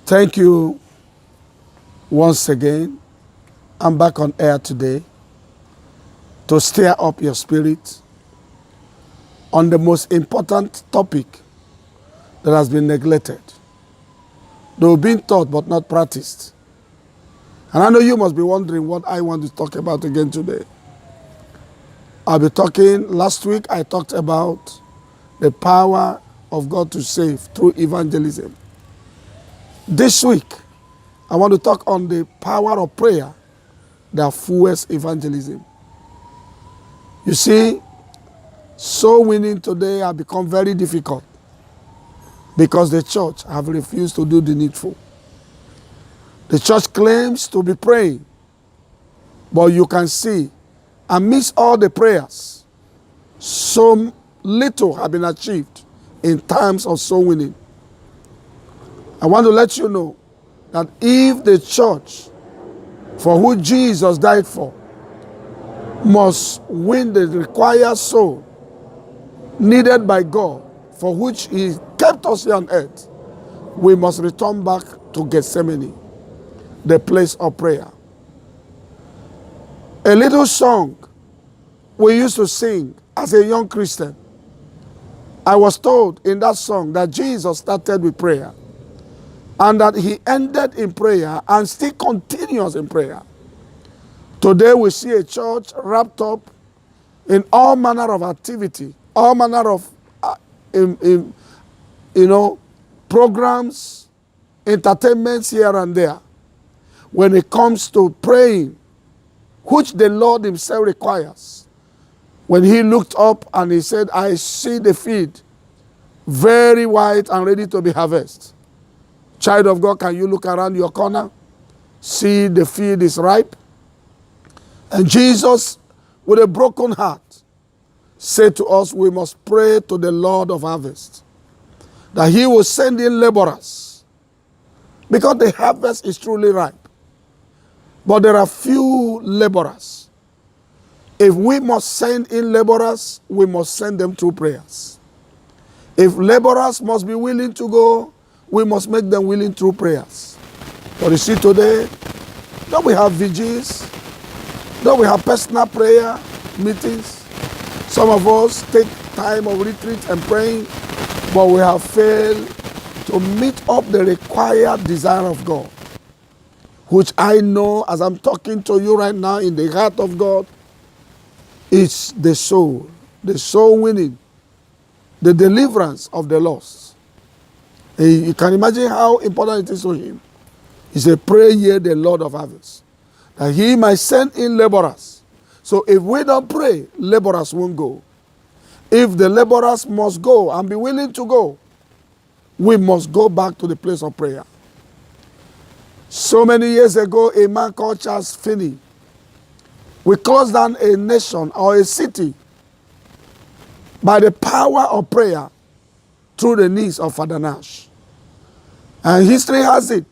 Thank you once again. I'm back on air today to stir up your spirit on the most important topic that has been neglected, though being taught but not practiced. And I know you must be wondering what I want to talk about again today. I'll be talking, last week I talked about the power of God to save through evangelism. This week, I want to talk on the power of prayer that fuels evangelism. You see, soul winning today has become very difficult because the church have refused to do the needful. The church claims to be praying, but you can see, amidst all the prayers, so little have been achieved in terms of soul winning. I want to let you know that if the church for who Jesus died for must win the required soul needed by God for which He kept us here on earth, we must return back to Gethsemane, the place of prayer. A little song we used to sing as a young Christian. I was told in that song that Jesus started with prayer and that He ended in prayer and still continues in prayer. Today we see a church wrapped up in all manner of activity, all manner of programs, entertainments here and there. When it comes to praying, which the Lord Himself requires, when He looked up and He said, I see the field very white and ready to be harvested. Child of God, can you look around your corner? See the field is ripe? And Jesus, with a broken heart, said to us, we must pray to the Lord of harvest, that He will send in laborers, because the harvest is truly ripe. But there are few laborers. If we must send in laborers, we must send them through prayers. If laborers must be willing to go, we must make them willing through prayers. But you see today, don't we have vigils? Don't we have personal prayer meetings? Some of us take time of retreat and praying, but we have failed to meet up the required desire of God, which I know as I'm talking to you right now in the heart of God, is the soul winning, the deliverance of the lost. You can imagine how important it is to Him. He said, pray ye the Lord of harvest, that He might send in laborers. So if we don't pray, laborers won't go. If the laborers must go and be willing to go, we must go back to the place of prayer. So many years ago, a man called Charles Finney, we closed down a nation or a city by the power of prayer through the knees of Father Nash. And history has it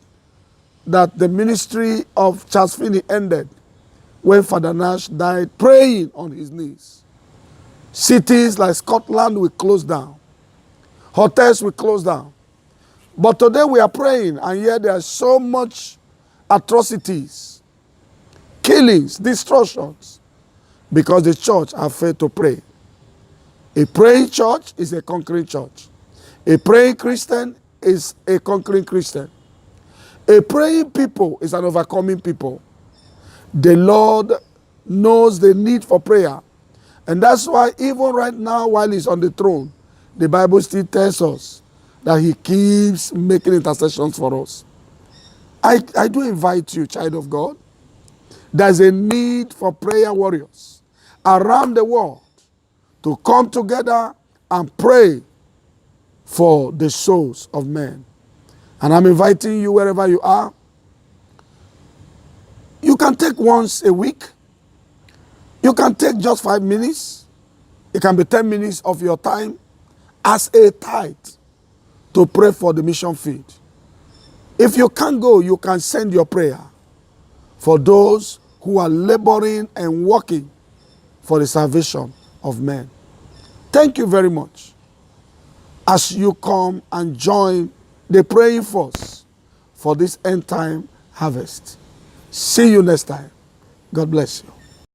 that the ministry of Charles Finney ended when Father Nash died praying on his knees. Cities like Scotland will close down. Hotels will close down. But today we are praying, and yet there are so much atrocities, killings, destructions, because the church has failed to pray. A praying church is a conquering church. A praying Christian is a conquering Christian. A praying people is an overcoming people. The Lord knows the need for prayer. And that's why even right now while He's on the throne, the Bible still tells us that He keeps making intercessions for us. I do invite you, child of God. There's a need for prayer warriors around the world to come together and pray for the souls of men. And I'm inviting you wherever you are. You can take once a week. You can take just 5 minutes. It can be 10 minutes of your time as a tithe to pray for the mission field. If you can't go, you can send your prayer for those who are laboring and working for the salvation of men. Thank you very much as you come and join the praying force for this end time harvest. See you next time. God bless you.